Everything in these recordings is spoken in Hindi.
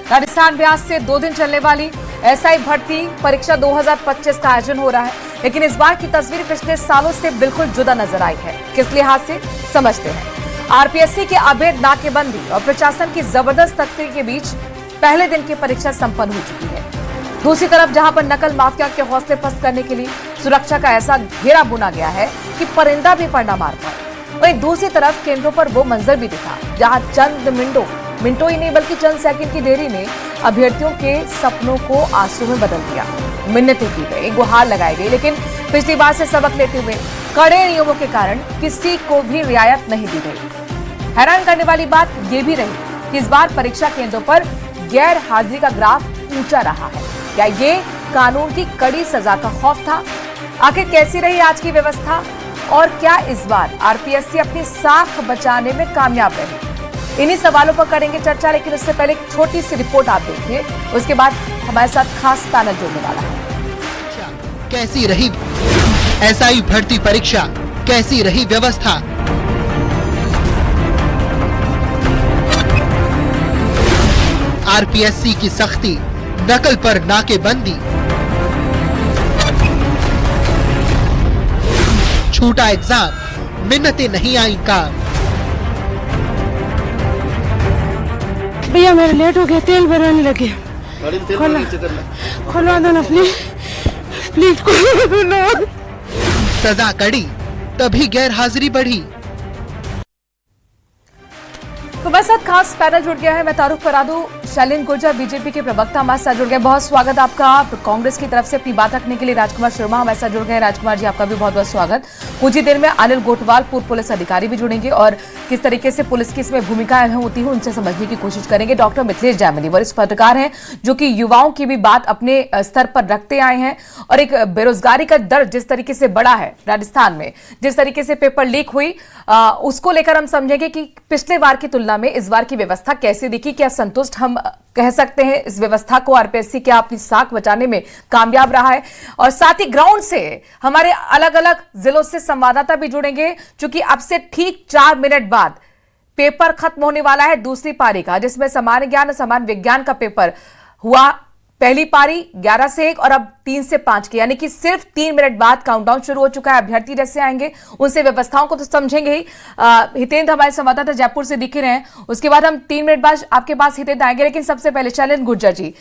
राजस्थान में आज से 2 दिन चलने वाली एसआई भर्ती परीक्षा 2025 का आयोजन हो रहा है, लेकिन इस बार की तस्वीर पिछले सालों से बिल्कुल जुदा नजर आई है। किस लिहाज से, समझते हैं। आरपीएससी के अवैध नाकेबंदी और प्रशासन की जबरदस्त सख्ती के बीच पहले दिन की परीक्षा संपन्न हो चुकी है। दूसरी तरफ जहां पर नकल माफिया के हौसले पस्त करने के लिए सुरक्षा का ऐसा घेरा बुना गया है कि परिंदा भी पड़ना मार पाए, वहीं दूसरी तरफ केंद्रों पर वो मंजर भी दिखा जहां चंद मिनटों ही नहीं बल्कि चंद सेकंड की देरी ने अभ्यर्थियों के सपनों को आंसू में बदल दिया। मिन्नतें की गई, गुहार लगाई गई, लेकिन पिछली बार से सबक लेते हुए कड़े नियमों के कारण किसी को भी रियायत नहीं दी गई। हैरान करने वाली बात यह भी रही कि इस बार परीक्षा केंद्रों पर गैर हाजिरी का ग्राफ ऊंचा रहा है। क्या ये कानून की कड़ी सजा का खौफ था? आखिर कैसी रही आज की व्यवस्था और क्या इस बार आरपीएससी अपनी साख बचाने में कामयाब रही? इन्हीं सवालों पर करेंगे चर्चा, लेकिन उससे पहले एक छोटी सी रिपोर्ट आप देखिए, उसके बाद हमारे साथ खास पैनल जुड़ने वाला है। कैसी रही एसआई भर्ती परीक्षा, कैसी रही व्यवस्था? आरपीएससी की सख्ती, नकल पर नाकेबंदी, छूटा एग्जाम, मिन्नतें नहीं आई कार। भैया मेरे लेट हो गया, तेल भराने लगे। खोलवा दो ना प्लीज, प्लीज खोलवा दो ना। सजा कड़ी तभी गैर हाजिरी बढ़ी। तो मेरे साथ खास पैनल जुड़ गया है। मैं तारुफ करा दूं, शैलेंद्र गुर्जर बीजेपी के प्रवक्ता हमारे साथ जुड़ गए। बहुत स्वागत आपका। कांग्रेस की तरफ से अपनी बात रखने के लिए राजकुमार शर्मा हमारे साथ जुड़ गए। राजकुमार जी, आपका भी बहुत बहुत स्वागत। कुछ ही देर में अनिल गोटवाल पूर्व पुलिस अधिकारी भी जुड़ेंगे और किस तरीके से पुलिस की इसमें भूमिका अहम होती है उनसे समझने की कोशिश करेंगे। डॉक्टर मिथिलेश जैमिनी वरिष्ठ पत्रकार हैं जो कि युवाओं की भी बात अपने स्तर पर रखते आए हैं और एक बेरोजगारी का दर जिस तरीके से बढ़ा है राजस्थान में, जिस तरीके से पेपर लीक हुई उसको लेकर हम समझेंगे कि पिछले बार की तुलना में इस बार की व्यवस्था कैसी दिखी। क्या संतुष्ट हम कह सकते हैं इस व्यवस्था को? आरपीएससी क्या अपनी साख बचाने में कामयाब रहा है? और साथ ही ग्राउंड से हमारे अलग अलग जिलों से संवाददाता भी जुड़ेंगे, क्योंकि अब से ठीक 4 मिनट बाद पेपर खत्म होने वाला है दूसरी पारी का, जिसमें सामान्य ज्ञान और सामान्य विज्ञान का पेपर हुआ। पहली पारी 11 से 1 और अब 3 से 5 की, यानी कि सिर्फ 3 मिनट बाद काउंटडाउन शुरू हो चुका है। अभ्यर्थी जैसे आएंगे उनसे व्यवस्थाओं को तो समझेंगे ही। हितेंद्र हमारे संवाददाता जयपुर से दिख रहे हैं, उसके बाद हम 3 मिनट बाद आपके पास हितेंद्र आएंगे। लेकिन सबसे पहले शैलेंद्र गुर्जर जी,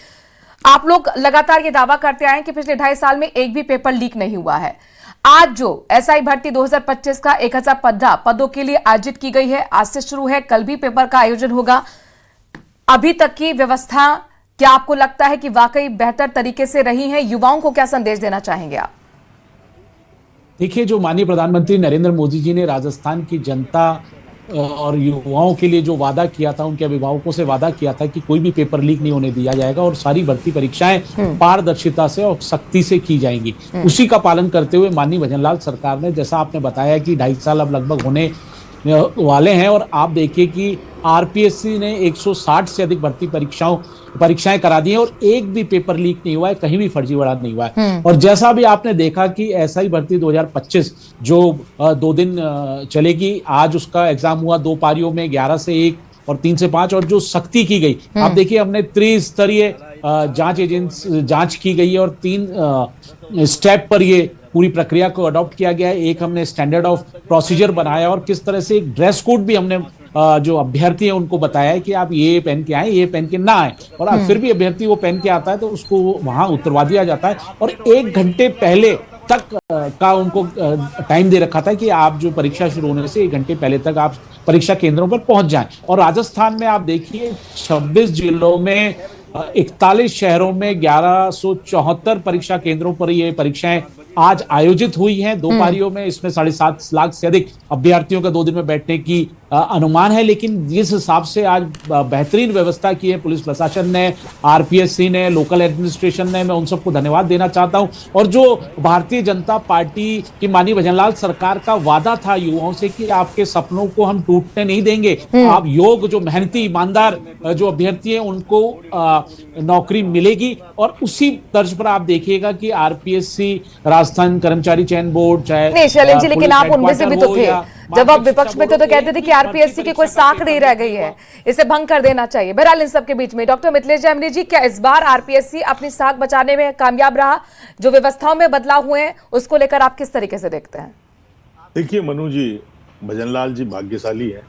आप लोग लगातार ये दावा करते आए कि पिछले 2.5 साल में एक भी पेपर लीक नहीं हुआ है। आज जो एसआई भर्ती 2025 का 1015 पदों के लिए आयोजित की गई है, आज से शुरू है, कल भी पेपर का आयोजन होगा। अभी तक की व्यवस्था क्या आपको लगता है कि वाकई बेहतर तरीके से रही है? युवाओं को क्या संदेश देना चाहेंगे आप? देखिए, जो माननीय प्रधानमंत्री नरेंद्र मोदी जी ने राजस्थान की जनता और युवाओं के लिए जो वादा किया था, उनके अभिभावकों से वादा किया था कि कोई भी पेपर लीक नहीं होने दिया जाएगा और सारी भर्ती परीक्षाएं पारदर्शिता से और सख्ती से की जाएंगी, उसी का पालन करते हुए माननीय भजनलाल सरकार ने, जैसा आपने बताया कि 2.5 साल अब लगभग होने वाले हैं और आप देखिए कि आरपीएससी ने 160 से अधिक भर्ती परीक्षाएं करा दी हैं और एक भी पेपर लीक नहीं हुआ है, कहीं भी फर्जीवाड़ा नहीं हुआ है। और जैसा भी आपने देखा कि एसआई भर्ती 2025 जो 2 दिन चलेगी, आज उसका एग्जाम हुआ 2 पारियों में 11 से 1 और 3 से 5, और जो सख्ती की गई, आप देखिए हमने त्रिस्तरीय जांच की गई है और 3 स्टेप पर ये पूरी प्रक्रिया को अडॉप्ट किया गया है। एक हमने स्टैंडर्ड ऑफ प्रोसीजर बनाया और किस तरह से एक ड्रेस कोड भी हमने जो अभ्यर्थी है उनको बताया है कि आप ये पहन के आए, ये पहन के ना आए, और अब फिर भी अभ्यर्थी वो पहन के आता है तो उसको वहां उतरवा दिया जाता है। और 1 घंटे पहले तक का उनको टाइम दे रखा था कि आप जो परीक्षा शुरू होने से 1 घंटे पहले तक आप परीक्षा केंद्रों पर पहुंच जाएं। और राजस्थान में आप देखिए 26 जिलों में 41 शहरों में 1174 परीक्षा केंद्रों पर ये परीक्षाएं आज आयोजित हुई हैं 2 पारियों में। इसमें 7.5 लाख से अधिक अभ्यर्थियों का 2 दिन में बैठने की अनुमान है। लेकिन जिस हिसाब से आज बेहतरीन व्यवस्था की है पुलिस प्रशासन ने, आरपीएससी ने, लोकल एडमिनिस्ट्रेशन ने, मैं उन सबको धन्यवाद देना चाहता हूं। और जो भारतीय जनता पार्टी की माननीय भजनलाल सरकार का वादा था युवाओं से कि आपके सपनों को हम टूटने नहीं देंगे, आप योग्य जो मेहनती ईमानदार जो अभ्यर्थी हैं उनको नौकरी मिलेगी। और उसी तर्ज पर आप देखिएगा कि आरपीएससी, राजस्थान कर्मचारी चयन बोर्ड, चाहे नहीं शैलेंद्र जी, लेकिन आप उनमें से भी तो थे। जब आप विपक्ष में थे तो कहते थे कि आरपीएससी की कोई साख नहीं रह गई है, इसे भंग कर देना चाहिए। बहरहाल इन सबके बीच में डॉक्टर मिथिलेश जैमिनी जी, क्या इस बार आरपीएससी अपनी साख बचाने में कामयाब रहा? जो व्यवस्थाओं में बदलाव हुए हैं उसको लेकर आप किस तरीके से देखते हैं? देखिए मनु जी, भजनलाल जी भाग्यशाली है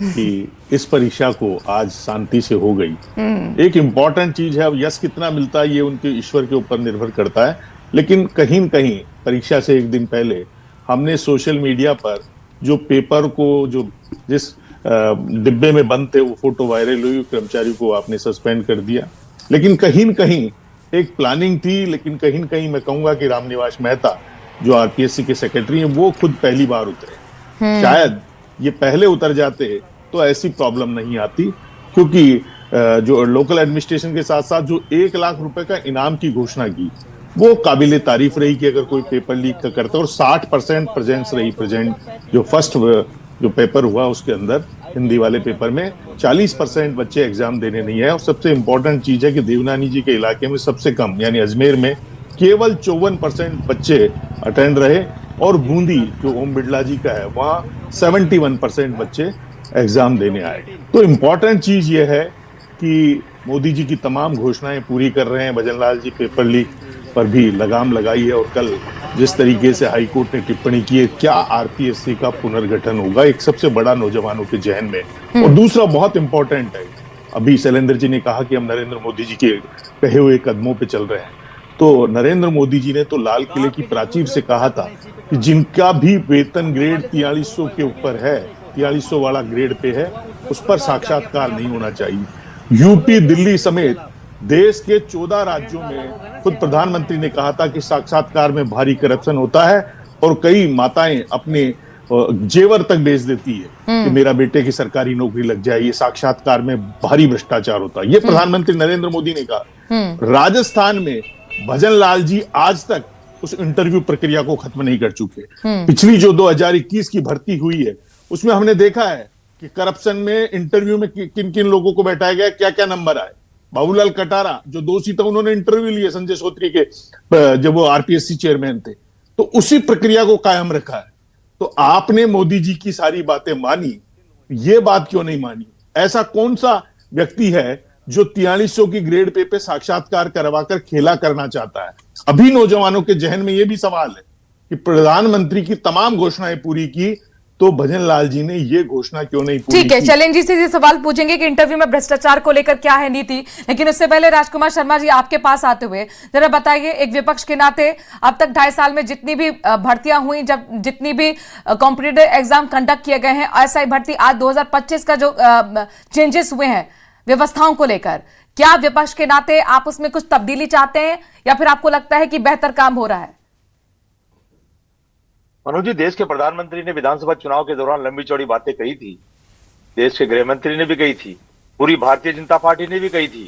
कि इस परीक्षा को आज शांति से हो गई। एक इंपॉर्टेंट चीज है, अब यश कितना मिलता है ये उनके ईश्वर के ऊपर निर्भर करता है, लेकिन कहीं न कहीं परीक्षा से एक दिन पहले हमने सोशल मीडिया पर जो पेपर को जो जिस डिब्बे में बंद थे वो फोटो वायरल हुई, कर्मचारी को आपने सस्पेंड कर दिया। लेकिन कहीं न कहीं एक प्लानिंग थी, लेकिन कहीं न कहीं मैं कहूंगा कि रामनिवास मेहता जो आरपीएससी के सेक्रेटरी हैं वो खुद पहली बार उतरे। शायद ये पहले उतर जाते तो ऐसी प्रॉब्लम नहीं आती, क्योंकि जो लोकल एडमिनिस्ट्रेशन के साथ साथ जो 1 लाख रुपए का इनाम की घोषणा की वो काबिले तारीफ रही कि अगर कोई पेपर लीक का करता, और 60% प्रेजेंस रही। प्रेजेंट जो फर्स्ट जो पेपर हुआ उसके अंदर हिंदी वाले पेपर में 40% बच्चे एग्जाम देने नहीं है। और सबसे इंपॉर्टेंट चीज है कि देवनानी जी के इलाके में सबसे कम यानी अजमेर में केवल 54% बच्चे अटेंड रहे, और बूंदी जो ओम बिड़ला जी का है वहाँ 71% बच्चे एग्जाम देने आए। तो इम्पोर्टेंट चीज ये है कि मोदी जी की तमाम घोषणाएं पूरी कर रहे हैं। भजनलाल जी पेपर लीक पर भी लगाम लगाई है, और कल जिस तरीके से हाईकोर्ट ने टिप्पणी की है, क्या आरपीएससी का पुनर्गठन होगा, एक सबसे बड़ा नौजवानों के जहन में। और दूसरा बहुत इंपॉर्टेंट है, अभी शैलेंद्र जी ने कहा कि हम नरेंद्र मोदी जी के कहे हुए कदमों पे चल रहे हैं, तो नरेंद्र मोदी जी ने तो लाल किले की प्राचीर से कहा था कि जिनका भी वेतन ग्रेड 4300 के ऊपर है, 4300 वाला ग्रेड पे है, उस पर साक्षात्कार नहीं होना चाहिए। यूपी, दिल्ली समेत देश के 14 राज्यों में खुद प्रधानमंत्री ने कहा था कि साक्षात्कार में भारी करप्शन होता है, और कई माताएं अपने जेवर तक बेच देती है कि मेरा बेटे की सरकारी नौकरी लग जाए, ये साक्षात्कार में भारी भ्रष्टाचार होता है। ये प्रधानमंत्री नरेंद्र मोदी ने कहा। राजस्थान में भजनलाल जी आज तक उस इंटरव्यू प्रक्रिया को खत्म नहीं कर चुके। पिछली जो 2021 की भर्ती हुई है उसमें हमने देखा है कि करप्शन में इंटरव्यू में किन किन लोगों को बैठाया गया, क्या क्या नंबर आए। बाबूलाल कटारा जो दोषी था, उन्होंने इंटरव्यू लिए संजय सोत्री के जब वो आरपीएससी चेयरमैन थे, तो उसी प्रक्रिया को कायम रखा है। तो आपने मोदी जी की सारी बातें मानी, ये बात क्यों नहीं मानी? ऐसा कौन सा व्यक्ति है जो 4300 की ग्रेड पे साक्षात्कार करवाकर खेला करना चाहता है? अभी नौजवानों के जहन में यह भी सवाल है कि प्रधानमंत्री की तमाम घोषणाएं पूरी की, तो भजनलाल जी ने ये घोषणा क्यों नहीं पूरी की? ठीक है, शैलेंद्र जी से ये सवाल पूछेंगे कि इंटरव्यू में भ्रष्टाचार को लेकर क्या है नीति, लेकिन उससे पहले राजकुमार शर्मा जी आपके पास आते हुए जरा बताइए, एक विपक्ष के नाते अब तक 2.5 साल में जितनी भी भर्तियां हुई, जब जितनी भी कॉम्पिटिटिव एग्जाम कंडक्ट किए गए हैं, एसआई भर्ती आज 2025 का जो चेंजेस हुए हैं व्यवस्थाओं को लेकर, क्या विपक्ष के नाते आप उसमें कुछ तब्दीली चाहते हैं, या फिर आपको लगता है कि बेहतर काम हो रहा है? मनोज जी, देश के प्रधानमंत्री ने विधानसभा चुनाव के दौरान लंबी चौड़ी बातें कही थी, देश के गृह मंत्री ने भी कही थी, पूरी भारतीय जनता पार्टी ने भी कही थी,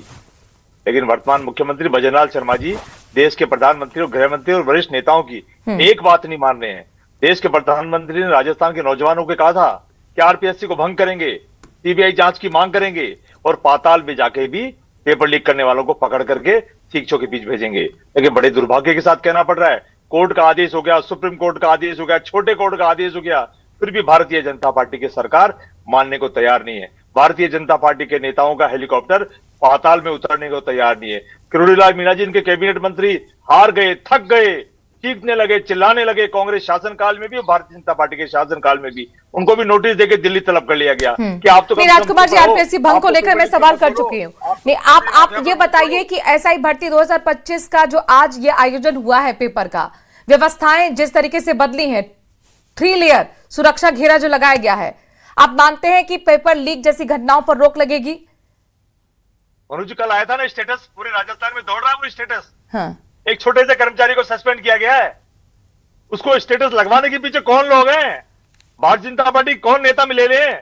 लेकिन वर्तमान मुख्यमंत्री भजनलाल शर्मा जी देश के प्रधानमंत्री और गृह मंत्री और वरिष्ठ नेताओं की एक बात नहीं मान रहे हैं। देश के प्रधानमंत्री ने राजस्थान के नौजवानों को कहा था कि आरपीएससी को भंग करेंगे, सीबीआई जांच की मांग करेंगे, और पाताल में जाके भी पेपर लीक करने वालों को पकड़ करके शिक्षकों के बीच भेजेंगे। लेकिन बड़े दुर्भाग्य के साथ कहना पड़ रहा है, कोर्ट का आदेश हो गया, सुप्रीम कोर्ट का आदेश हो गया, छोटे कोर्ट का आदेश हो गया, फिर भी भारतीय जनता पार्टी की सरकार मानने को तैयार नहीं है। भारतीय जनता पार्टी के नेताओं का हेलीकॉप्टर पाताल में उतरने को तैयार नहीं है। किरोड़ीलाल मीणा जी, इनके कैबिनेट मंत्री हार गए, थक गए, चीखने लगे, चिल्लाने लगे। कांग्रेस शासनकाल में भी और भारतीय जनता पार्टी के शासनकाल में भी उनको भी नोटिस देके दिल्ली तलब कर लिया गया कि आप तो राजकुमार जी, आरपीएससी भंग को लेकर मैं सवाल कर चुकी हूँ। नहीं, आप ये बताइए कि एसआई भर्ती 2025 का जो आज ये आयोजन हुआ है पेपर का, व्यवस्थाएं जिस तरीके से बदली हैं, 3 लेयर सुरक्षा घेरा जो लगाया गया है, आप मानते हैं कि पेपर लीक जैसी घटनाओं पर रोक लगेगी? मनोज जी, कल आया था ना स्टेटस, पूरे राजस्थान में दौड़ रहा है वो स्टेटस। हाँ। एक छोटे से कर्मचारी को सस्पेंड किया गया है, उसको स्टेटस लगवाने के पीछे कौन लोग हैं? भारतीय जनता पार्टी कौन नेता मिले हुए हैं?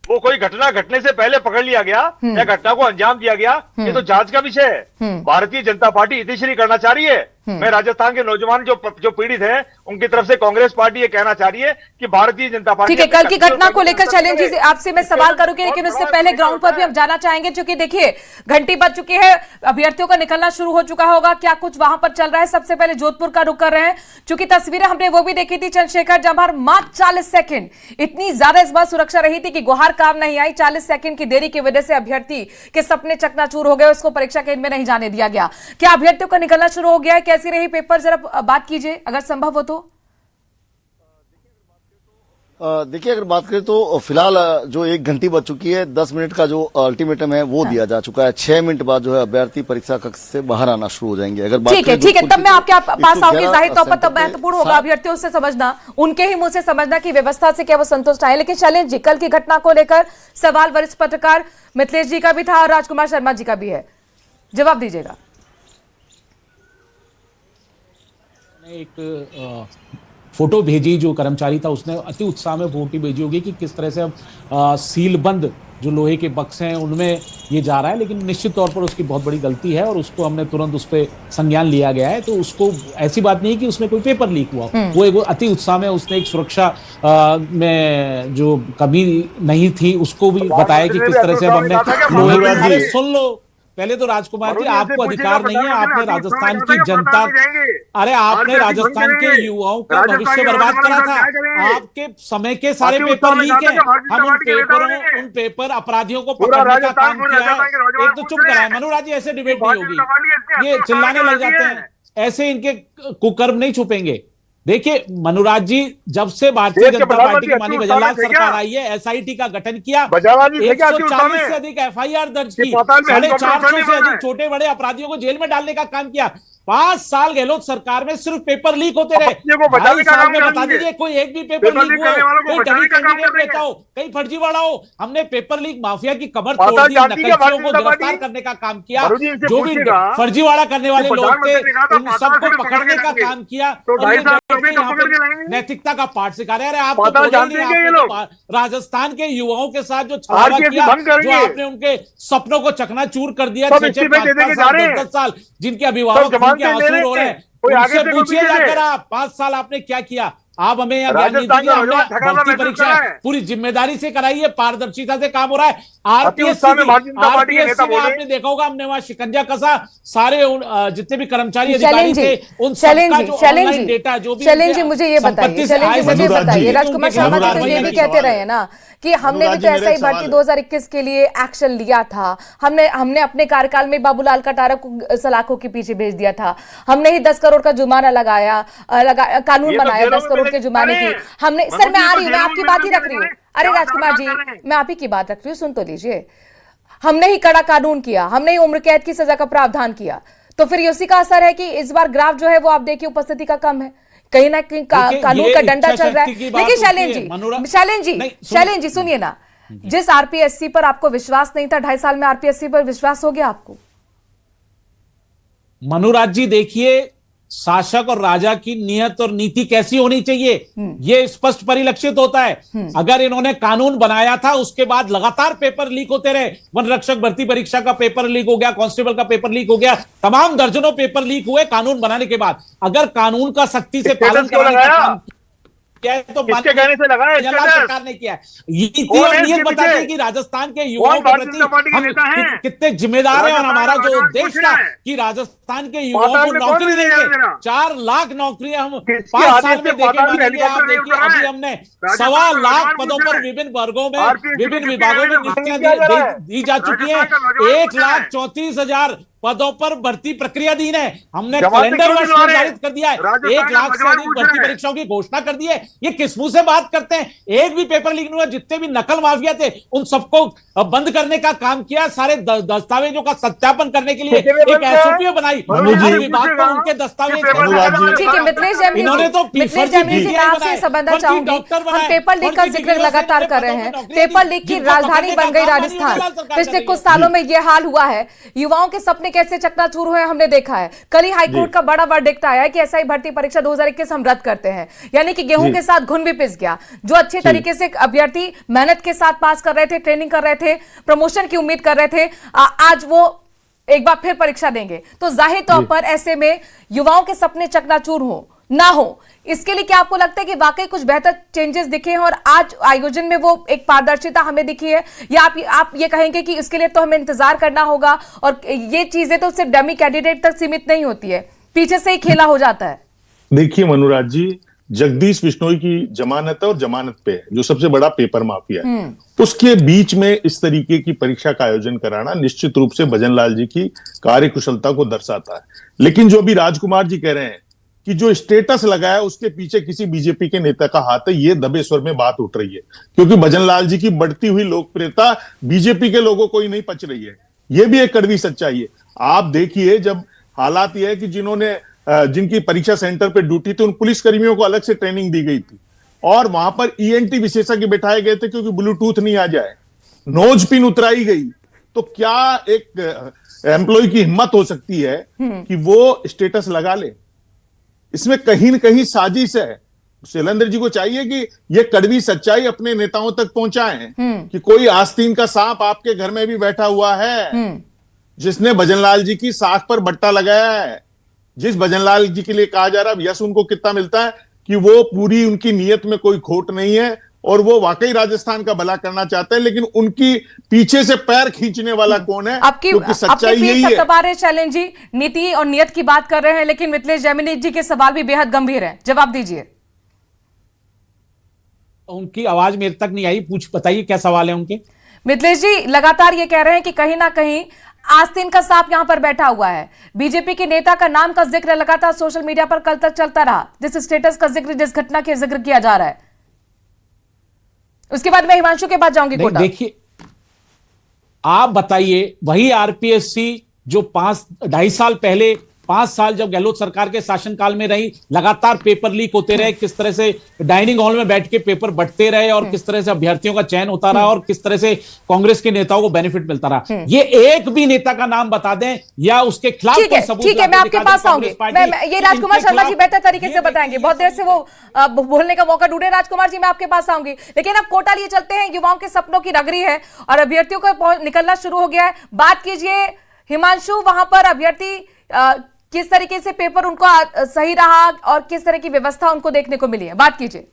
वो कोई घटना घटने से पहले पकड़ लिया गया या घटना को अंजाम दिया गया, ये तो जांच का विषय है। भारतीय जनता पार्टी इतिश्री करना चाह रही है मैं राजस्थान के नौजवान जो पीड़ित हैं उनकी तरफ से कांग्रेस पार्टी ये कहना चाह रही है कि भारतीय जनता पार्टी ठीक है, कल की घटना को लेकर शैलेंद्र जी से आपसे मैं सवाल करूंगी, लेकिन उससे पहले ग्राउंड पर भी हम जाना चाहेंगे, क्योंकि देखिए घंटी बज चुकी है, अभ्यर्थियों का निकलना शुरू हो चुका होगा, क्या कुछ वहां पर चल रहा है। सबसे पहले जोधपुर का रुख कर रहे हैं, क्योंकि तस्वीरें हमने वो भी देखी थी चंद्रशेखर, जब हर मात्र 40 सेकंड, इतनी ज्यादा इस बार सुरक्षा रही थी कि गुहार काम नहीं आई। 40 सेकंड की देरी की वजह से अभ्यर्थी के सपने चकनाचूर हो गए, उसको परीक्षा केंद्र में नहीं जाने दिया गया। क्या अभ्यर्थियों का निकलना शुरू हो गया है? कैसी रही पेपर, जरा बात कीजिए अगर संभव हो तो। देखिए, अगर बात करें तो फिलहाल जो 1 घंटी बज चुकी है, 10 मिनट का जो अल्टीमेटम है वो दिया जा चुका है। 6 मिनट बाद जो है अभ्यर्थी परीक्षा कक्ष से बाहर आना शुरू हो जाएंगे। अगर बात ठीक है, तब मैं आपके पास आऊंगी। जाहिर तौर पर तब महत्वपूर्ण होगा अभ्यर्थियों से समझना, उनके ही मुंह से समझना कि व्यवस्था से क्या वो संतुष्ट आए। लेकिन शैलेंद्र जी, कल की घटना को लेकर सवाल वरिष्ठ पत्रकार मिथिलेश जी का भी था और राजकुमार शर्मा जी का भी है, जवाब दीजिएगा। एक फोटो भेजी, जो कर्मचारी था उसने अति उत्साह में फोटो भेजी होगी कि किस तरह से अब सील बंद जो लोहे के बक्से हैं उनमें ये जा रहा है, लेकिन निश्चित तौर पर उसकी बहुत बड़ी गलती है और उसको हमने तुरंत उस पर संज्ञान लिया गया है। तो उसको ऐसी बात नहीं कि उसमें कोई पेपर लीक हुआ, वो एक अति उत्साह में उसने एक सुरक्षा में जो कमी नहीं थी उसको भी बताया कि किस तरह से अब हमने लोहे के। सुन लो पहले तो राजकुमार जी, आपको अधिकार नहीं है, आपने राजस्थान की जनता, अरे आपने राजस्थान के युवाओं का भविष्य बर्बाद करा था, आपके समय के सारे पेपर लीक है। हम उन पेपर अपराधियों को पकड़ने का काम किया है। एक तो चुप कराए मनोराज जी, ऐसे डिबेट नहीं होगी, ये चिल्लाने लग जाते हैं, ऐसे इनके कुकर्म नहीं छुपेंगे। देखिए मनोराज जी, जब से भारतीय जनता पार्टी की माननीय भजनलाल सरकार आई है, एसआईटी का गठन किया, 140 से अधिक एफआईआर दर्ज की, 450 से अधिक छोटे बड़े अपराधियों को जेल में डालने का काम किया। 5 साल गहलोत सरकार में सिर्फ पेपर लीक होते रहे। 2.5 साल में बता दीजिए कोई एक भी पेपर लीक हुआ हो, कोई डमी कैंडिडेट बेचा हो, कहीं फर्जीवाड़ा हो। हमने पेपर लीक माफिया की कमर तोड़ दी, नकलचियों को गिरफ्तार करने का काम किया, जो भी फर्जीवाड़ा करने वाले लोग थे उन सबको पकड़ने का काम किया, नैतिकता का पाठ सिखा रहे हैं। आप राजस्थान के युवाओं के साथ जो छलावा किया, जो आपने उनके सपनों को चकनाचूर कर दिया, 6-6, 5-5 साल, 10-10 साल, जिनके अभिभावक उनके आंसू रो रहे हैं, उनसे पूछिए जाकर आप 5 साल आपने क्या किया। आप हमें यहाँ ज्ञान नहीं दीजिए। हमने भर्ती परीक्षा पूरी जिम्मेदारी से कराई है, पारदर्शिता से काम हो रहा है। आरपीएससी में आपने देखा होगा, हमने वहां शिकंजा कसा, सारे जितने भी कर्मचारी अधिकारी थे उन सबका जो ऑनलाइन डेटा जो भी। शैलेंद्र जी मुझे ये बताइए, राजकुमार शर्मा जी तो ये भी कहते रहे ना कि हमने भी तो ऐसा ही भर्ती 2021 के लिए एक्शन लिया था, हमने अपने कार्यकाल में बाबूलाल कटारा को सलाखों के पीछे भेज दिया था, हमने ही 10 करोड़ का जुर्माना लगाया, कानून बनाया 10 करोड़ के जुर्माने की हमने। सर मैं आ रही हूँ, मैं आपकी बात ही रख रही हूँ। अरे राजकुमार जी, मैं आप ही की बात रख रही हूँ, सुन तो लीजिए। हमने ही कड़ा कानून किया, हमने ही उम्र कैद की सजा का प्रावधान किया, तो फिर उसी का असर है कि इस बार ग्राफ जो है वो आप देखिए उपस्थिति का कम है, कहीं ना कहीं कानून का डंडा चल रहा है। लेकिन शैलेंद्र जी सुनिए ना, जिस आरपीएससी पर आपको विश्वास नहीं था, 2.5 साल में आरपीएससी पर विश्वास हो गया आपको? मनोराज जी देखिए, शासक और राजा की नियत और नीति कैसी होनी चाहिए ये स्पष्ट परिलक्षित होता है। अगर इन्होंने कानून बनाया था, उसके बाद लगातार पेपर लीक होते रहे, वन रक्षक भर्ती परीक्षा का पेपर लीक हो गया, कांस्टेबल का पेपर लीक हो गया, तमाम दर्जनों पेपर लीक हुए कानून बनाने के बाद। अगर कानून का सख्ती से पालन कराने का काम क्या है तो सरकार ने किया है। नीति और नियत बताते हैं कि राजस्थान के युवाओं के प्रति हम कितने जिम्मेदार हैं, और हमारा जो उद्देश्य था कि राजस्थान के युवाओं को नौकरी देंगे, 4 लाख नौकरियां हम 5 साल में देके मानेंगे। आप देखिए, अभी हमने 1.25 लाख पदों पर विभिन्न वर्गों में, विभिन्न विभागों में नियुक्तियां दी जा चुकी है। 1,34,000 पदों पर भर्ती प्रक्रियाधीन है। हमने कैलेंडर वर्ष निर्धारित कर दिया है, 1 लाख से अधिक भर्ती परीक्षाओं की घोषणा कर दी है। ये किस मुंह से बात करते हैं? एक भी पेपर लीक नहीं हुआ। जितने भी नकल माफिया थे उन सबको बंद करने का काम किया, सारे दस्तावेजों का सत्यापन करने के लिए एक एसओपी बनाई विभाग को, उनके दस्तावेज। ठीक है मिथिलेश जैमिनी तो आपसे संबंध चाहूंगी। हम पेपर लीक का जिक्र लगातार कर रहे हैं, पेपर लीक की राजधानी बन गई राजस्थान। पिछले कुछ सालों में यह हाल हुआ है, युवाओं के सपने कैसे चकनाचूर हुए हमने देखा है। कल ही हाईकोर्ट का बड़ा वर्डिक्ट आया है कि एसआई भर्ती परीक्षा 2021 हम रद्द करते हैं, यानी कि गेहूं के साथ घुन भी पिस गया। जो अच्छे तरीके से अभ्यर्थी मेहनत के साथ पास कर रहे थे, ट्रेनिंग कर रहे थे, प्रमोशन की उम्मीद कर रहे थे, आज वो एक बार फिर परीक्षा देंगे, तो जाहिर तौर पर ऐसे में युवाओं के सपने चकनाचूर हो ना हो, इसके लिए क्या आपको लगता है कि वाकई कुछ बेहतर चेंजेस दिखे हैं और आज आयोजन में वो एक पारदर्शिता हमें दिखी है, या आप ये कहेंगे कि इसके लिए तो हमें इंतजार करना होगा और ये चीजें तो सिर्फ डमी कैंडिडेट तक सीमित नहीं होती है, पीछे से ही खेला हो जाता है? देखिए मनुराज जी, जगदीश बिश्नोई की जमानत है और जमानत पे है, जो सबसे बड़ा पेपर माफिया है, उसके बीच में इस तरीके की परीक्षा का आयोजन कराना निश्चित रूप से भजनलाल जी की कार्यकुशलता को दर्शाता है। लेकिन जो अभी राजकुमार जी कह रहे हैं कि जो स्टेटस लगा है उसके पीछे किसी बीजेपी के नेता का हाथ है, ये दबे स्वर में बात उठ रही है, क्योंकि भजनलाल जी की बढ़ती हुई लोकप्रियता बीजेपी के लोगों को ही नहीं पच रही है। ये भी एक कड़वी सच्चाई है। आप देखिए, जब हालात यह है कि जिनकी परीक्षा सेंटर पे ड्यूटी थी, उन पुलिस कर्मियों को अलग से ट्रेनिंग दी गई थी और वहां पर ईएनटी विशेषज्ञ बिठाए गए थे क्योंकि ब्लूटूथ नहीं आ जाए, नोज पिन उतराई गई। तो क्या एक एम्प्लॉय की हिम्मत हो सकती है कि वो स्टेटस लगा ले? इसमें कहीं न कहीं साजिश है। शैलेंद्र जी को चाहिए कि ये कड़वी सच्चाई अपने नेताओं तक पहुंचाएं कि कोई आस्तीन का सांप आपके घर में भी बैठा हुआ है, जिसने भजनलाल जी की साख पर बट्टा लगाया है। जिस भजनलाल जी के लिए कहा जा रहा है यश उनको कितना मिलता है कि वो पूरी, उनकी नीयत में कोई खोट नहीं है और वो वाकई राजस्थान का भला करना चाहते हैं, लेकिन उनकी पीछे से पैर खींचने वाला कौन है? क्योंकि सच्चाई यही है। शैलेंद्र जी नीति और नियत की बात कर रहे हैं, लेकिन मिथिलेश जैमिनी जी के सवाल भी बेहद गंभीर है, जवाब दीजिए। उनकी आवाज मेरे तक नहीं आई, बताइए क्या सवाल है उनके। मिथिलेश जी लगातार ये कह रहे हैं कि कहीं ना कहीं आस्तीन का सांप यहां पर बैठा हुआ है। बीजेपी के नेता का नाम का जिक्र लगातार सोशल मीडिया पर कल तक चलता रहा, जिस स्टेटस का जिक्र, जिस घटना के जिक्र किया जा रहा है। उसके बाद मैं हिमांशु के पास जाऊंगी कोटा। देखिए, आप बताइए, वही आरपीएससी जो 2.5 साल पहले, 5 साल जब गहलोत सरकार के शासनकाल में रही, लगातार पेपर लीक होते रहे, किस तरह से डाइनिंग हॉल में बैठ के पेपर बंटते रहे और किस तरह से अभ्यर्थियों का चयन होता रहा और किस तरह से कांग्रेस के नेताओं को बेनिफिट मिलता रहा। ये एक भी नेता का नाम बता दें या उसके खिलाफ कोई सबूत। ठीक है, मैं आपके पास आऊंगी। ये राजकुमार शर्मा जी बेहतर तरीके से बताएंगे, बहुत देर से वो बोलने का मौका ढूंढे। राजकुमार जी मैं आपके पास आऊंगी, लेकिन अब कोटा लिए चलते हैं। युवाओं के सपनों की नगरी है और अभ्यर्थियों का निकलना शुरू हो गया है। बात कीजिए हिमांशु, वहां पर अभ्यर्थी किस तरीके से पेपर उनको सही रहा और किस तरह की व्यवस्था उनको देखने को मिली है, बात कीजिए।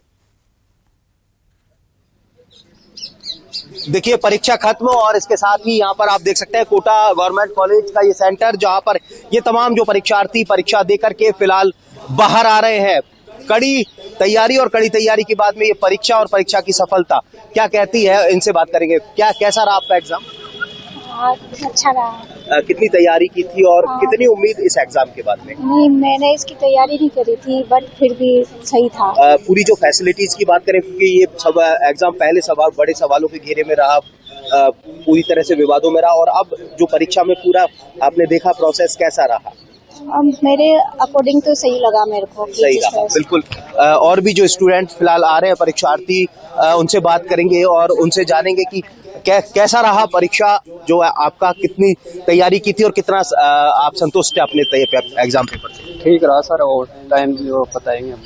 देखिए, परीक्षा खत्म और इसके साथ ही यहाँ पर आप देख सकते हैं कोटा गवर्नमेंट कॉलेज का ये सेंटर, जहाँ पर ये तमाम जो परीक्षार्थी परीक्षा देकर के फिलहाल बाहर आ रहे हैं। कड़ी तैयारी और कड़ी तैयारी के बाद में ये परीक्षा और परीक्षा की सफलता क्या कहती है, इनसे बात करेंगे। कैसा रहा आपका एग्जाम? अच्छा रहा। कितनी तैयारी की थी और कितनी उम्मीद इस एग्जाम के बाद में? नहीं, मैंने इसकी तैयारी नहीं करी थी, बट फिर भी सही था। पूरी जो फैसिलिटीज की बात करें, क्योंकि ये सब एग्जाम पहले सवाल बड़े सवालों के घेरे में रहा, पूरी तरह से विवादों में रहा, और अब जो परीक्षा में पूरा आपने देखा प्रोसेस, कैसा रहा? मेरे अकॉर्डिंग तो सही लगा मेरे को। सही रहा, बिल्कुल। और भी जो स्टूडेंट फिलहाल आ रहे हैं परीक्षार्थी, उनसे बात करेंगे और उनसे जानेंगे कि कैसा रहा परीक्षा, जो आपका कितनी तैयारी की थी और कितना आप संतुष्ट थे अपने एग्जाम पेपर से? ठीक रहा सर, और टाइम बताएंगे हम।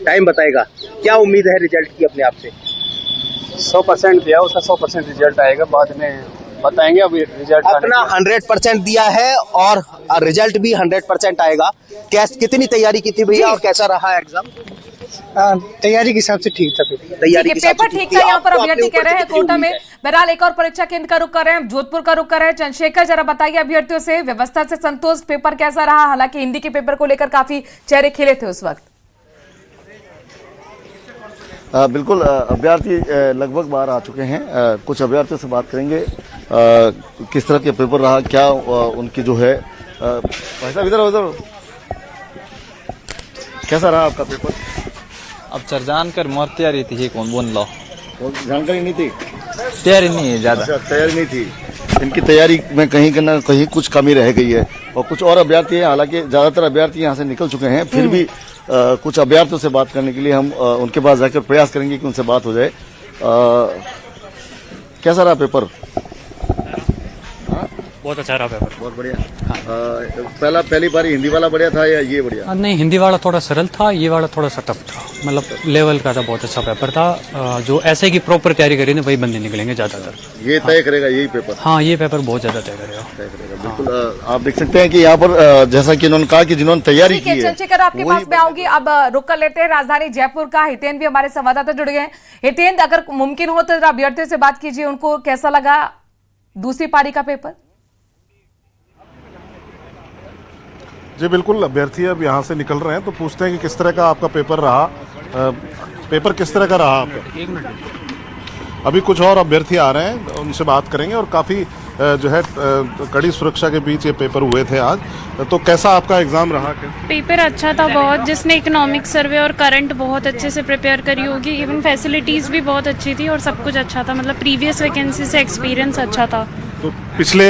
टाइम बताएगा। क्या उम्मीद है रिजल्ट की अपने आप से? 100% दिया, उसका 100% रिजल्ट आएगा, बाद में बताएंगे। अभी रिजल्ट अपना 100% दिया है और रिजल्ट भी 100% आएगा। कितनी तैयारी की थी भैया और कैसा रहा एग्जाम? तैयारी के हिसाब से ठीक था। तैयारी के पेपर ठीक था, यहाँ पर अभ्यर्थी कह रहे हैं कोटा में। बहरहाल एक और परीक्षा केंद्र का रुख कर रहे हैं, जोधपुर का रुख कर रहे हैं। चंद्रशेखर, जरा बताइए अभ्यर्थियों से व्यवस्था से संतुष्ट, पेपर कैसा रहा? हालांकि हिंदी के पेपर को लेकर काफी चेहरे खिले थे उस वक्त। बिल्कुल, अभ्यर्थी लगभग बाहर आ चुके हैं। कुछ अभ्यर्थियों से बात करेंगे, किस तरह के पेपर रहा, क्या उनकी जो है भाई साहब इधर कैसा रहा आपका पेपर? अब सर जानकर मोर तैयारी थी, कौन बोल लो, जानकारी नहीं थी, तैयारी नहीं है ज्यादा। तैयारी नहीं थी। इनकी तैयारी में कहीं ना कहीं कुछ कमी रह गई है और कुछ और अभ्यर्थी हैं, हालांकि ज्यादातर अभ्यर्थी यहाँ से निकल चुके हैं, फिर भी कुछ अभ्यर्थियों से बात करने के लिए हम उनके पास जाकर प्रयास करेंगे कि उनसे बात हो जाए। कैसा रहा पेपर? बहुत अच्छा रहा पेपर, बहुत बढ़िया। पहली बारी हिंदी वाला बढ़िया था या ये बढ़िया? नहीं, हिंदी वाला थोड़ा सरल था, ये वाला थोड़ा सा टफ था। मतलब लेवल का था, बहुत अच्छा पेपर था। जो ऐसे की प्रॉपर तैयारी करी ना वही बंदे निकलेंगे ज़्यादातर। ये तय करेगा यही पेपर? हाँ, ये पेपर बहुत ज़्यादा तय करेगा। बिल्कुल। आप देख सकते हैं कि यहाँ पर जैसा कि इन्होंने कहा कि जिन्होंने तैयारी की है। चंद्रशेखर, आपके पास मैं आऊंगी। अब रुक कर लेते हैं राजधानी जयपुर का। हितेन भी हमारे संवाददाता जुड़ गए हैं। हितेन, अगर मुमकिन हो तो अभ्यर्थियों से बात कीजिए, उनको कैसा लगा दूसरी पारी का पेपर? जी बिल्कुल, अभ्यर्थी अब यहाँ से निकल रहे हैं तो पूछते हैं कि किस तरह का आपका पेपर रहा। पेपर किस तरह का रहा आपका? एक मिनट। अभी कुछ और अभ्यर्थी आ रहे हैं, उनसे बात करेंगे। और काफ़ी जो है कड़ी सुरक्षा के बीच ये पेपर हुए थे आज। तो कैसा आपका एग्जाम रहा? पेपर अच्छा था बहुत। जिसने इकोनॉमिक सर्वे और करंट बहुत अच्छे से प्रिपेयर करी होगी, इवन फैसिलिटीज़ भी बहुत अच्छी थी और सब कुछ अच्छा था। मतलब प्रीवियस वैकेंसी से एक्सपीरियंस अच्छा था। तो पिछले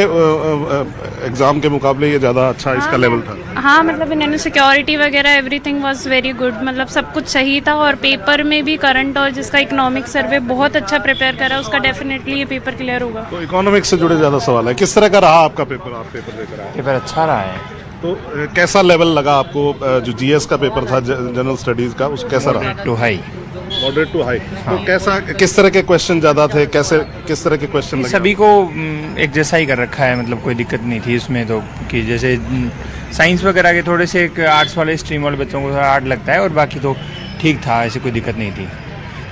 एग्जाम के मुकाबले ये ज़्यादा अच्छा इसका लेवल था? हाँ, मतलब इन्होंने सिक्योरिटी वगैरह एवरीथिंग वाज वेरी गुड। मतलब सब कुछ सही था और पेपर में भी करंट और जिसका इकोनॉमिक सर्वे बहुत अच्छा प्रिपेयर करा, उसका डेफिनेटली ये पेपर क्लियर होगा। तो इकोनॉमिक्स से जुड़े ज़्यादा सवाल है, किस तरह का रहा आपका पेपर? आप पेपर देकर आए? पेपर अच्छा रहा है। तो कैसा लेवल लगा आपको? जो जीएस का पेपर था, जनरल स्टडीज का, उस कैसा रहा? To high. Moderate to high. तो कैसा, किस तरह के क्वेश्चन ज्यादा थे? कैसे, किस तरह के क्वेश्चन लगे? सभी को एक जैसा ही कर रखा है, मतलब कोई दिक्कत नहीं थी इसमें। तो कि जैसे साइंस वगैरह के थोड़े से एक आर्ट्स वाले स्ट्रीम वाले बच्चों को थोड़ा हार्ड लगता है, और बाकी तो ठीक था, ऐसी कोई दिक्कत नहीं थी।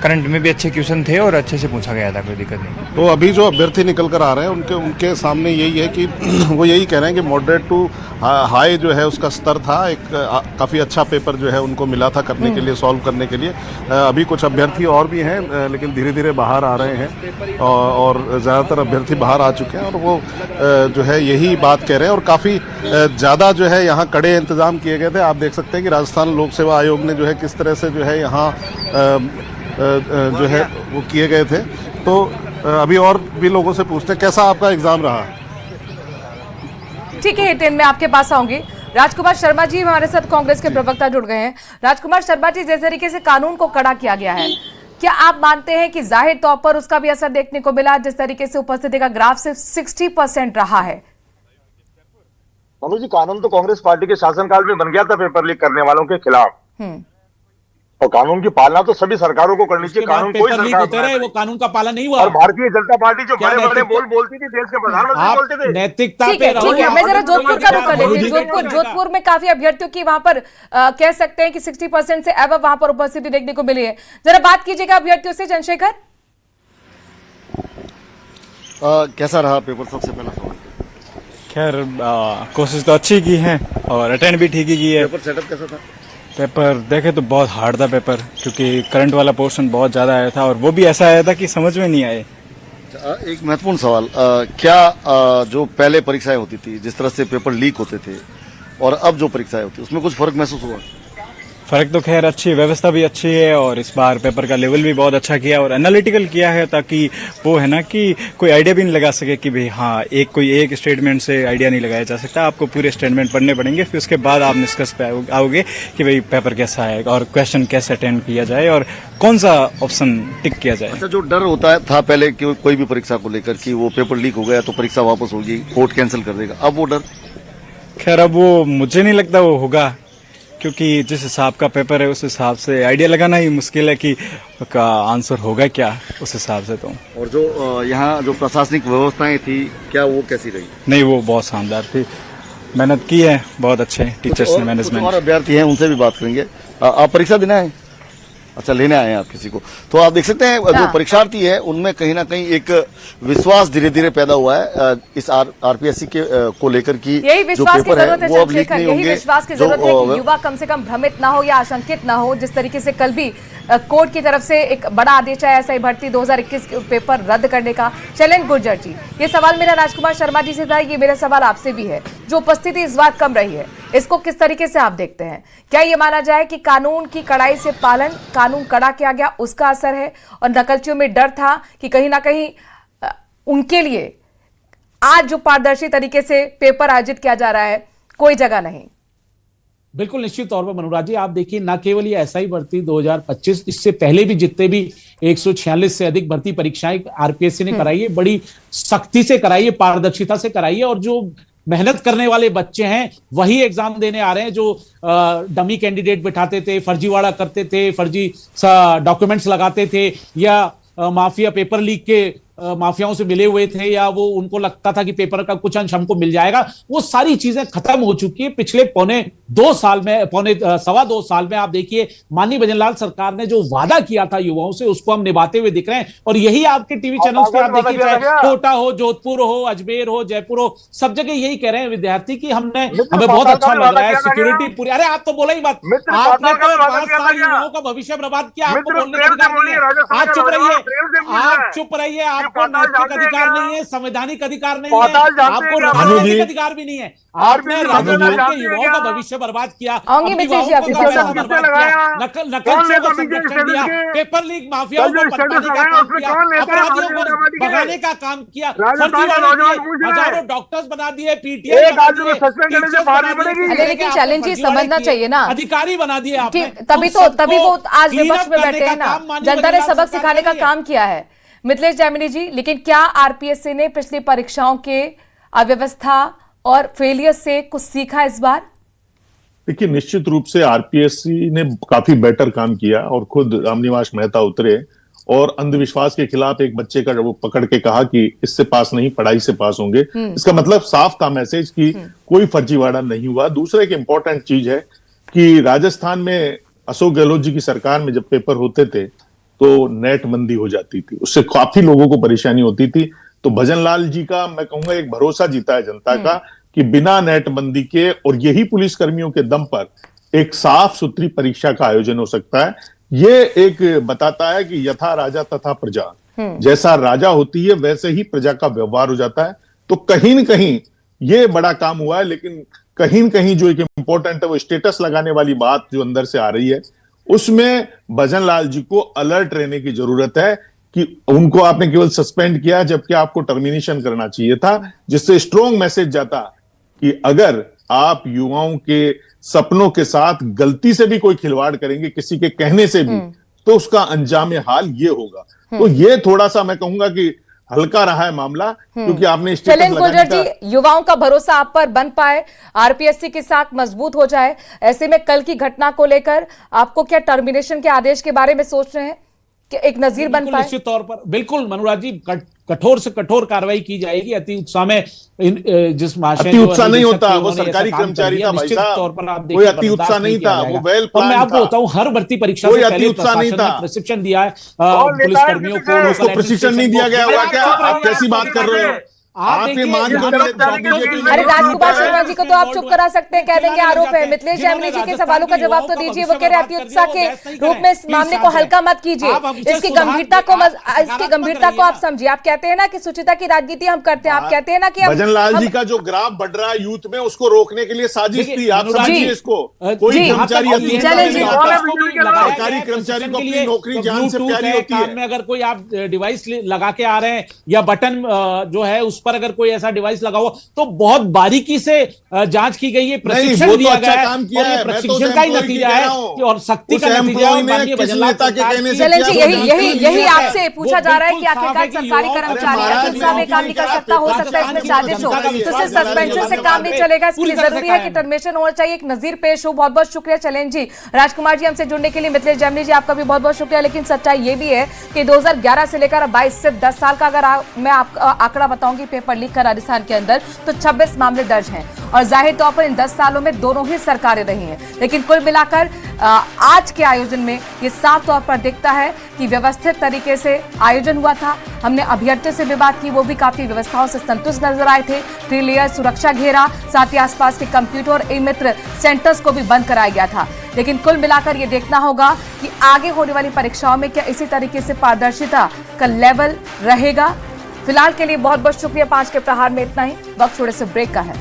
करंट में भी अच्छे क्वेश्चन थे और अच्छे से पूछा गया था, कोई दिक्कत नहीं। तो अभी जो अभ्यर्थी निकल कर आ रहे हैं उनके सामने यही है कि वो यही कह रहे हैं कि मॉडरेट टू हाई जो है उसका स्तर था। एक काफ़ी अच्छा पेपर जो है उनको मिला था करने के लिए, सॉल्व करने के लिए। अभी कुछ अभ्यर्थी और भी हैं, लेकिन धीरे धीरे बाहर आ रहे हैं और ज़्यादातर अभ्यर्थी बाहर आ चुके हैं। और वो जो है यही बात कह रहे हैं। और काफ़ी ज़्यादा जो है यहाँ कड़े इंतज़ाम किए गए थे। आप देख सकते हैं कि राजस्थान लोक सेवा आयोग ने जो है किस तरह से जो है यहाँ जो है वो किए गए थे। तो अभी और भी लोगों से पूछते हैं कैसा आपका एग्जाम रहा। ठीक है हितेन, मैं आपके पास आऊंगी। राजकुमार शर्मा जी हमारे साथ कांग्रेस के प्रवक्ता जुड़ गए हैं। राजकुमार शर्मा जी, जिस तरीके से कानून को कड़ा किया गया है, क्या आप मानते हैं कि जाहिर तौर पर उसका भी असर देखने को मिला? जिस तरीके से उपस्थिति का ग्राफ सिर्फ 60% रहा है। मनोज जी, कानून तो कांग्रेस पार्टी के शासनकाल में बन गया था पेपर लीक करने वालों के खिलाफ। और कानून की पालना तो सभी सरकारों को करनी चाहिए। कानून कोई सरकार होते रहे, वो कानून का पालन नहीं हुआ। और भारतीय जनता पार्टी जो बड़े बड़े बोलती थी, देश के प्रधानमंत्री बोलते थे। नैतिकता ठीक है, मैं जरा जोधपुर का रुख कर लेती हूँ। जोधपुर में काफी अभ्यर्थियों की वहां पर कह सकते हैं कि 60% से अब वहां पर उपस्थिति देखने को मिली है। जरा बात कीजिएगा अभ्यर्थियों से। चंद्रशेखर, कैसा रहा पेपर? सबसे पहला सवाल। खैर कोशिश तो अच्छी की है और अटेंड भी ठीक ही की है। पेपर सेटअप कैसा था? पेपर देखे तो बहुत हार्ड था पेपर, क्योंकि करंट वाला पोर्शन बहुत ज़्यादा आया था और वो भी ऐसा आया था कि समझ में नहीं आए। एक महत्वपूर्ण सवाल, क्या जो पहले परीक्षाएं होती थी, जिस तरह से पेपर लीक होते थे, और अब जो परीक्षाएं होती है, उसमें कुछ फर्क महसूस हुआ? फर्क तो खैर अच्छी, व्यवस्था भी अच्छी है और इस बार पेपर का लेवल भी बहुत अच्छा किया और एनालिटिकल किया है, ताकि वो है ना कि कोई आइडिया भी नहीं लगा सके कि भाई हाँ कोई एक स्टेटमेंट से आइडिया नहीं लगाया जा सकता। आपको पूरे स्टेटमेंट पढ़ने पड़ेंगे, फिर उसके बाद आप निष्कर्ष पे आओगे कि भाई पेपर कैसा है और क्वेश्चन कैसे अटेंड किया जाए और कौन सा ऑप्शन टिक किया जाए। अच्छा, जो डर होता था पहले कि कोई भी परीक्षा को लेकर कि वो पेपर लीक हो गया तो परीक्षा वापस होगी, कोर्ट कैंसिल कर देगा, अब वो डर? खैर अब वो मुझे नहीं लगता वो होगा, क्योंकि जिस हिसाब का पेपर है उस हिसाब से आइडिया लगाना ही मुश्किल है कि का आंसर होगा क्या उस हिसाब से। तो और जो यहाँ जो प्रशासनिक व्यवस्थाएं थी, क्या वो कैसी रही? नहीं, वो बहुत शानदार थी, मेहनत की है बहुत अच्छे टीचर्स ने, मैनेजमेंट। और अभ्यर्थी हैं, उनसे भी बात करेंगे। आप परीक्षा देना है? अच्छा, लेने आए हैं आप किसी को। तो आप देख सकते हैं जो परीक्षार्थी है उनमें कहीं ना कहीं एक विश्वास धीरे धीरे पैदा हुआ है इस आरपीएससी के को लेकर की जो पेपर है वो अब लीक नहीं होंगे। यही विश्वास की जरूरत है कि युवा कम से कम भ्रमित ना हो या आशंकित ना हो। जिस तरीके से कल भी कोर्ट की तरफ से एक बड़ा आदेश आया एसआई भर्ती 2021 पेपर रद्द करने का। शैलेंद्र गुर्जर जी, ये सवाल मेरा राजकुमार शर्मा जी से था, ये मेरा सवाल आपसे भी है। जो उपस्थिति इस बार कम रही है, इसको किस तरीके से आप देखते हैं? क्या ये माना जाए कि कानून की कड़ाई से पालन, कानून कड़ा किया गया, उसका असर है, और नकलचियों में डर था कि कहीं ना कहीं उनके लिए आज जो पारदर्शी तरीके से पेपर आयोजित किया जा रहा है कोई जगह नहीं? बिल्कुल निश्चित तौर पर मनोराज जी, आप देखिए न केवल ये एसआई भर्ती 2025, इससे पहले भी जितने भी 146 से अधिक भर्ती परीक्षाएं आरपीएससी ने कराई है, बड़ी सख्ती से कराई है, पारदर्शिता से कराई है। और जो मेहनत करने वाले बच्चे हैं वही एग्जाम देने आ रहे हैं, जो डमी कैंडिडेट बिठाते थे, फर्जीवाड़ा करते थे, फर्जी डॉक्यूमेंट्स लगाते थे, या माफिया पेपर लीक के माफियाओं से मिले हुए थे, या वो उनको लगता था कि पेपर का कुछ अंश हमको मिल जाएगा। वो सारी चीजें खत्म हो चुकी है पिछले पौने 2 साल में, पौने 2.25 साल में। आप देखिए माननीय भजनलाल सरकार ने जो वादा किया था युवाओं से, उसको हम निभाते हुए दिख रहे हैं। और यही आपके टीवी चैनल्स पे आप देखिए, चाहे कोटा हो, जोधपुर हो, अजमेर हो, जयपुर हो, सब जगह यही कह रहे हैं विद्यार्थी कि हमें बहुत अच्छा लग रहा है, सिक्योरिटी पूरी। अरे आप तो बोला ही मत, आपने तो 5 साल युवाओं का भविष्य बर्बाद किया, आपको बोलने का अधिकार नहीं है। आप चुप रहिए, आप चुप रहिए, आपको नैतिक अधिकार नहीं है, संवैधानिक अधिकार नहीं है, आपको राजनीतिक अधिकार भी नहीं है। आपने राजस्थान के युवाओं का भविष्य बर्बाद किया, नकलचियों को संरक्षण दिया, पेपर लीक माफियाओं को पनपाने का काम किया, अपराधियों को भगाने का काम किया, हजारों डॉक्टर्स बना दिए, पीटीआई लेकिन चैलेंज जी समझना चाहिए ना, अधिकारी बना दिए आपने। तभी वो आज विपक्ष में बैठे हैं ना, जनता ने सबक सिखाने का काम किया है। मिथिलेश जैमिनी जी, लेकिन क्या आरपीएससी ने पिछली परीक्षाओं के अव्यवस्था और फेलियर से कुछ सीखा इस बार? देखिए, निश्चित रूप से आरपीएससी ने काफी बेटर काम किया और खुद रामनिवास मेहता उतरे और अंधविश्वास के खिलाफ एक बच्चे का वो पकड़ के कहा कि इससे पास नहीं, पढ़ाई से पास होंगे। इसका मतलब साफ था मैसेज कि कोई फर्जीवाड़ा नहीं हुआ। दूसरा एक इंपॉर्टेंट चीज है कि राजस्थान में अशोक गहलोत जी की सरकार में जब पेपर होते थे तो नेट बंदी हो जाती थी, उससे काफी लोगों को परेशानी होती थी। तो भजनलाल जी का मैं कहूंगा एक भरोसा जीता है जनता का कि बिना नेट बंदी के और यही पुलिस कर्मियों के दम पर एक साफ सुथरी परीक्षा का आयोजन हो सकता है। ये एक बताता है कि यथा राजा तथा प्रजा, जैसा राजा होती है वैसे ही प्रजा का व्यवहार हो जाता है। तो कहीं न कहीं ये बड़ा काम हुआ है, लेकिन कहीं न कहीं जो एक इंपॉर्टेंट है वो स्टेटस लगाने वाली बात जो अंदर से आ रही है, उसमें भजनलाल जी को अलर्ट रहने की जरूरत है कि उनको आपने केवल सस्पेंड किया जबकि आपको टर्मिनेशन करना चाहिए था, जिससे स्ट्रॉन्ग मैसेज जाता कि अगर आप युवाओं के सपनों के साथ गलती से भी कोई खिलवाड़ करेंगे, किसी के कहने से भी, तो उसका अंजाम हाल ये होगा। तो ये थोड़ा सा मैं कहूंगा कि हल्का रहा है मामला, क्योंकि आपने शैलेंद्र गुर्जर जी, युवाओं का भरोसा आप पर बन पाए, आरपीएससी के साथ मजबूत हो जाए, ऐसे में कल की घटना को लेकर आपको क्या टर्मिनेशन के आदेश के बारे में सोच रहे हैं कि एक नजीर बन पाए? निश्चित तौर पर बिल्कुल मनोराज जी, कठोर से कठोर कार्रवाई की जाएगी। अति उत्साह में जिस महाशय अति उत्साह नहीं होता, वो सरकारी कर्मचारी था भाई साहब, तौर पर आप कोई अति उत्साह नहीं था, वो वेल प्लान था। मैं आपको बताऊं, हर भर्ती परीक्षा से पहले प्रशासन ने प्रशिक्षण दिया है पुलिस कर्मियों को। उसको प्रशिक्षण नहीं दिया गया होगा क्या? आप कैसी बात कर रहे हो? आपने मान अरे राजकुमार शर्मा जी को तो आप चुप करा सकते हैं, कह देंगे आरोप है। मिथिलेश जैमिनी जी के सवालों का जवाब तो दीजिए। वो कह रहे अति उत्साह के रूप में इस मामले को हल्का मत कीजिए, इसकी गंभीरता को आप समझिए। आप कहते हैं ना कि सुचिता की राजनीति हम करते हैं, आप कहते हैं ना कि भजनलाल जी का जो ग्राफ बढ़ रहा है यूथ में, उसको रोकने के लिए साजिश थी। आप समझिए इसको, कोई कर्मचारी सरकारी कर्मचारी को अपनी नौकरी जान से प्यारी होती है। अगर कोई आप डिवाइस लगा के आ रहे हैं या बटन जो है उस पर अगर कोई ऐसा डिवाइस लगा हो तो बहुत बारीकी से जांच की गई है, प्रशिक्षण दिया गया है और ये प्रशिक्षण का ही नतीजा है और सख्ती का नतीजा है। माननीय भजनलाल जी, यही आपसे पूछा जा रहा है कि आखिरकार सरकारी कर्मचारी अत्युत्साह में काम नहीं कर सकता, हो सकता है इसमें साजिश हो, तो सिर्फ सस्पेंशन से काम नहीं चलेगा, इसके लिए जरूरी है कि टर्मिनेशन होना चाहिए, एक नजीर पेश हो। बहुत बहुत शुक्रिया चैलेंज जी। राजकुमार जी हमसे जुड़ने के लिए, मिथिलेश जैमिनी जी आपका भी बहुत बहुत शुक्रिया। लेकिन सच्चाई ये भी है कि 2011 से लेकर 22 सिर्फ 10 साल का अगर मैं आपको आंकड़ा बताऊंगी पेपर लीक का राजस्थान के अंदर, तो 26 मामले दर्ज हैं और जाहिर तौर पर इन 10 सालों में दोनों ही सरकारें रही हैं। लेकिन कुल मिलाकर आज के आयोजन में ये साफ तौर पर दिखता है कि व्यवस्थित तरीके से आयोजन हुआ था। हमने अभ्यर्थियों से भी बात की, वो भी काफी व्यवस्थाओं से संतुष्ट नजर आए थे। 3 लेयर सुरक्षा घेरा, साथ ही आसपास के कंप्यूटर और ई-मित्र सेंटर्स को भी बंद कराया गया था। लेकिन कुल मिलाकर ये देखना होगा कि आगे होने वाली परीक्षाओं में क्या इसी तरीके से पारदर्शिता का लेवल रहेगा। फिलहाल के लिए बहुत बहुत शुक्रिया। 5 के प्रहार में इतना ही। वक्त थोड़े से ब्रेक का है।